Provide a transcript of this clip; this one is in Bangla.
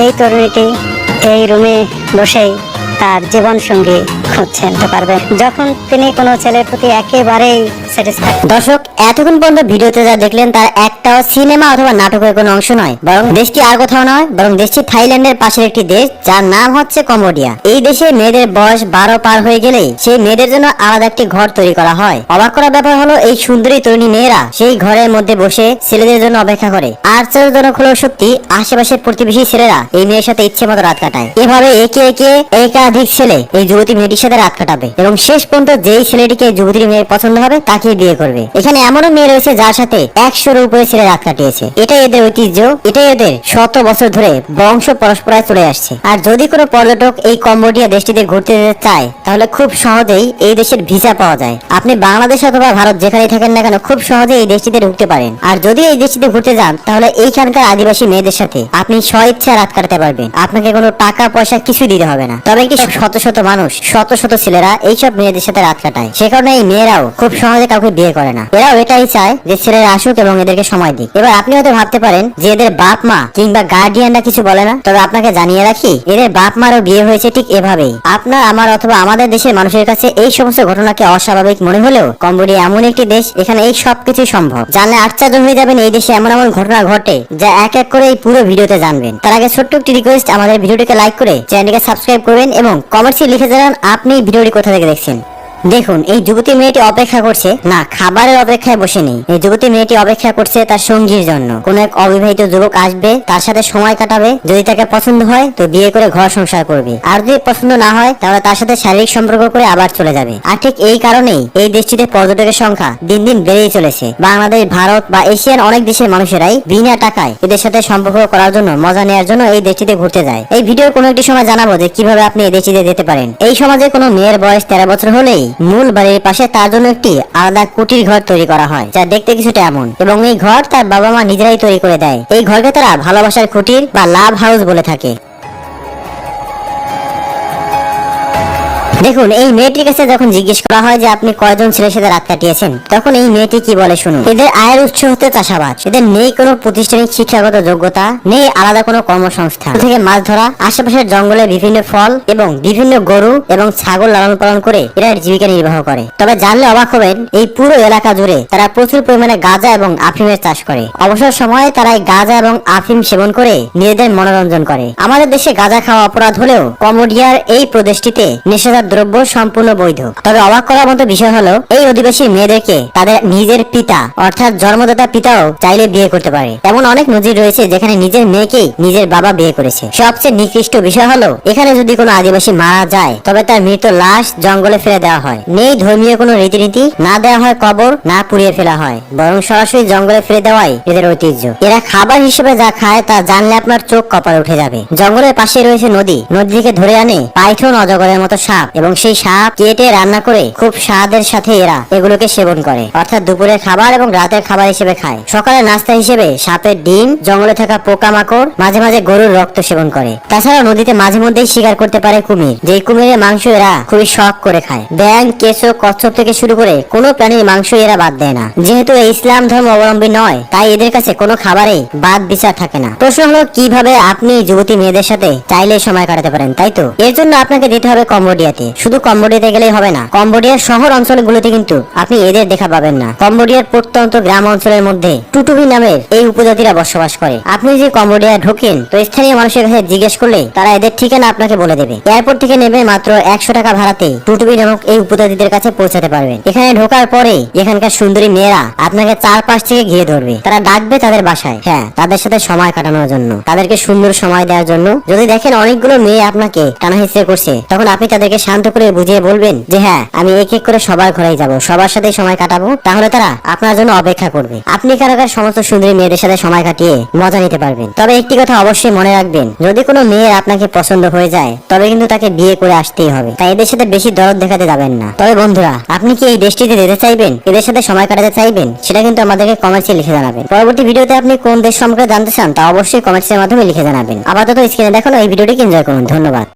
এই তরুণীটি এই রুমে বসেই তার জীবন সঙ্গী খুঁজছেন পারবেন যখন তিনি কোনো ছেলের প্রতি একেবারেই স্যাটিসফাইড। দর্শক, এতক্ষণ পর্যন্ত ভিডিওতে যা দেখলেন তার একটাও সিনেমা অথবা নাটকের কোনো অংশ নয়, বরং দেশটি আর কোথাও নয়, বরং দেশটি থাইল্যান্ডের পাশের একটি দেশ যার নাম হচ্ছে কম্বোডিয়া। এই দেশে মেয়েদের বয়স 12 পার হয়ে গেলেই সেই মেয়েদের জন্য আলাদা একটি ঘর তৈরি করা হয়। অবাক করার ব্যাপার হলো এই সুন্দরী তরুণী মেয়েরা সেই ঘরের মধ্যে বসে ছেলেদের জন্য অপেক্ষা করে। আশ্চর্যজনক হলো সত্যি, আশেপাশের প্রতিবেশী ছেলেরা এই মেয়ের সাথে ইচ্ছে মতো রাত কাটায়। এভাবে একে একে একাধিক ছেলে এই যুবতী মেয়েটির সাথে রাত কাটাবে এবং শেষ পর্যন্ত যেই ছেলেটিকে যুবতীর মেয়ের পছন্দ হবে তাকে বিয়ে করবে। এখানে এমনও মেয়ে রয়েছে যার সাথে 100-এর উপরে ছেলে রাত কাটিয়েছে। এটাই এদের ঐতিহ্য, এটাই এদের শত বছর ধরে বংশ পরস্পরায় চলে আসছে। আর যদি কোনো পর্যটক এই কম্বোডিয়া দেশটিতে ঘুরতে যেতে চায় তাহলে খুব সহজেই এই দেশের ভিসা পাওয়া যায়। আপনি বাংলাদেশ অথবা ভারত যেখানেই থাকেন না কেন খুব সহজে এই দেশটিতে ঢুকতে পারেন। আর যদি এই দেশটিতে ঘুরতে যান তাহলে এইখানকার আদিবাসী মেয়েদের সাথে আপনি স্বইচ্ছা রাত কাটাতে পারবেন। আপনাকে কোনো টাকা পয়সা কিছু দিতে হবে না। তবে কি শত শত মানুষ, শত শত ছেলেরা এইসব মেয়েদের সাথে রাত কাটায়। সে কারণে এই মেয়েরাও খুব সহজে কাউকে বিয়ে করে না। এরাও এটাই চায় যে ছেলেরা আসুক এবং এদেরকে সময় দিক। এবার আপনি হয়তো ভাবতে পারেন যে এদের বাপ মা কিংবা গার্ডিয়ানরা কিছু বলে না। তবে আপনাকে জানিয়ে রাখি, এদের বাপ মারও বিয়ে হয়েছে ঠিক এভাবেই। আপনার, আমার অথবা আমাদের দেশের মানুষের কাছে এই সমস্ত ঘটনাকে অস্বাভাবিক মনে হলেও কম্বোডিয়া এমন একটি দেশ এখানে এই সবকিছু সম্ভব। জানলে আশ্চর্য হয়ে যাবেন এই দেশে এমন এমন ঘটনা ঘটে যা এক এক করে এই পুরো ভিডিওতে জানবেন। তার আগে ছোট্ট একটি রিকোয়েস্ট, আমাদের ভিডিওটিকে লাইক করে চ্যানেলটিকে সাবস্ক্রাইব করবেন এবং কমেন্টসে লিখে জানান আপনি ভিডিওটি কোথা থেকে দেখছেন। দেখুন, এই যুবতী মেয়েটি অপেক্ষা করছে না, খাবারের অপেক্ষায় বসে নেই। এই যুবতী মেয়েটি অপেক্ষা করছে তার সঙ্গীর জন্য। কোন এক অবিবাহিত যুবক আসবে, তার সাথে সময় কাটাবে। যদি তাকে পছন্দ হয় তো বিয়ে করে ঘর সংসার করবে, আর যদি পছন্দ না হয় তাহলে তার সাথে শারীরিক সম্পর্ক করে আবার চলে যাবে। আর ঠিক এই কারণেই এই দেশটিতে পর্যটকের সংখ্যা দিন দিন বেড়েই চলেছে। বাংলাদেশ, ভারত বা এশিয়ার অনেক দেশের মানুষেরাই বিনা টাকায় এদের সাথে সম্পর্ক করার জন্য, মজা নেওয়ার জন্য এই দেশটিতে ঘুরতে যায়। এই ভিডিওর কোনো একটি সময় জানাবো যে কিভাবে আপনি এই দেশটিতে যেতে পারেন। এই সমাজে কোনো মেয়ের বয়স 13 বছর হলেই মূল বাড়ির পাশে তার জন্য একটি আলাদা কুটির ঘর তৈরি করা হয়, যা দেখতে কিছুটা এমন। এবং এই ঘর তার বাবা মা নিজেরাই তৈরি করে দেয়। এই ঘরকে তারা ভালোবাসার কুটির বা লাভ হাউস বলে থাকে। দেখুন, এই মেয়েটির কাছে যখন জিজ্ঞেস করা হয় যে আপনি কয়জন ছেলের সাথে রাত কাটিয়েছেন, তখন এই মেয়েটি কি বলে শুনুন। এদের আয়ের উৎস হতে চাষাবাদ। এদের নেই কোনো প্রাতিষ্ঠানিক শিক্ষাগত যোগ্যতা, নেই আলাদা কোনো কর্মসংস্থান। থেকে মাছ ধরা, আশেপাশের জঙ্গলে বিভিন্ন ফল এবং বিভিন্ন গরু এবং ছাগল লালন পালন করে এরা জীবিকা নির্বাহ করে। তবে জানলে অবাক হবেন, এই পুরো এলাকা জুড়ে তারা প্রচুর পরিমাণে গাঁজা এবং আফিমের চাষ করে। অবসর সময়ে তারা এই গাঁজা এবং আফিম সেবন করে নিজেদের মনোরঞ্জন করে। আমাদের দেশে গাঁজা খাওয়া অপরাধ হলেও কম্বোডিয়ার এই প্রদেশটিতে নেশাদার দ্রব্য সম্পূর্ণ বৈধ। তবে অবাক করার মতো বিষয় হলো এই অধিবাসী মেয়েদেরকে তাদের নিজের পিতা অর্থাৎ জন্মদাতা পিতাও চাইলে বিয়ে করতে পারে। এমন অনেক নজির রয়েছে যেখানে নিজের মেয়েকেই নিজের বাবা বিয়ে করেছে। সবচেয়ে নিকৃষ্ট বিষয় হলো এখানে যদি কোনো আদিবাসী মারা যায় তবে তার মৃত লাশ জঙ্গলে ফেলে দেওয়া হয়। নেই ধর্মীয় কোনো রীতিনীতি, না দেওয়া হয় কবর, না পুড়িয়ে ফেলা হয়, বরং সরাসরি জঙ্গলে ফেলে দেওয়াই এদের ঐতিহ্য। এরা খাবার হিসেবে যা খায় তা জানলে আপনার চোখ কপালে উঠে যাবে। জঙ্গলের পাশে রয়েছে নদী, নদী থেকে ধরে আনে পাইথন অজগরের মতো সাপ এবং সেই সাপ কেটে রান্না করে খুব স্বাদের সাথে এরা এগুলোকে সেবন করে, অর্থাৎ দুপুরের খাবার এবং রাতের খাবার হিসেবে খায়। সকালে নাস্তা হিসেবে সাপের ডিম, জঙ্গলে থাকা পোকামাকড়, মাঝে মাঝে গরুর রক্ত সেবন করে। তাছাড়া নদীতে মাঝে মধ্যেই শিকার করতে পারে কুমির, যে কুমিরের মাংস এরা খুবই শখ করে খায়। ব্যাঙ, কেঁচো, কচ্ছপ থেকে শুরু করে কোনো প্রাণীর মাংস এরা বাদ দেয় না। যেহেতু ইসলাম ধর্ম অবলম্বী নয়, তাই এদের কাছে কোনো খাবারে বাদ বিচার থাকে না। প্রশ্ন হলো কিভাবে আপনি যুবতী মেয়েদের সাথে চাইলে সময় কাটাতে পারেন, তাই তো? এর জন্য আপনাকে যেতে হবে কম্বোডিয়াতে। শুধু কম্বোডিয়াতে গেলেই হবে না, কম্বোডিয়ার শহর অঞ্চলগুলোতে কিন্তু আপনি এদের দেখা পাবেন না। কম্বোডিয়ার প্রত্যন্ত গ্রাম অঞ্চলের মধ্যে টুটুবি নামের এই উপজাতিরা বসবাস করে। আপনি যে কম্বোডিয়া ঢোকেন তো স্থানীয় মানুষের কাছে জিজ্ঞেস করলে তারা এদের ঠিকানা আপনাকে বলে দেবে। এয়ারপোর্ট থেকে নেমে মাত্র 100 টাকা ভাড়াতে টুটুবি নামক এই উপজাতিদের কাছে পৌঁছাতে পারবেন। এখানে ঢোকার পরে এখানকার সুন্দরী মেয়েরা আপনাকে চারপাশ থেকে ঘিরে ধরবে। তারা ডাকবে তাদের বাসায়, হ্যাঁ, তাদের সাথে সময় কাটানোর জন্য, তাদেরকে সুন্দর সময় দেওয়ার জন্য। যদি দেখেন অনেকগুলো মেয়ে আপনাকে টানাহিচড়া করছে, তখন আপনি তাদেরকে শান্ত করে বুঝিয়ে বলবেন যে হ্যাঁ, আমি এক এক করে সবার ঘরেই যাব, সবার সাথে সময় কাটাবো। তাহলে তারা আপনার জন্য অপেক্ষা করবে। আপনি কারাগার সমস্ত সুন্দরী মেয়েদের সাথে সময় কাটিয়ে মজা নিতে পারবেন। তবে একটি কথা অবশ্যই মনে রাখবেন, যদি কোনো মেয়ে আপনাকে পছন্দ হয়ে যায় তবে কিন্তু তাকে বিয়ে করে আসতেই হবে। তাই এদের সাথে বেশি দরদ দেখাতে যাবেন না। তবে বন্ধুরা, আপনি কি এই দেশটিতে যেতে চাইবেন, এদের সাথে সময় কাটাতে চাইবেন, সেটা কিন্তু আমাদেরকে কমেন্টসে লিখে জানাবেন। পরবর্তী ভিডিওতে আপনি কোন দেশ সম্পর্কে জানতে চান তা অবশ্যই কমেন্টসের মাধ্যমে লিখে জানাবেন। আপাতত স্ক্রিনে দেখানো এই ভিডিওটিকে এনজয় করুন। ধন্যবাদ।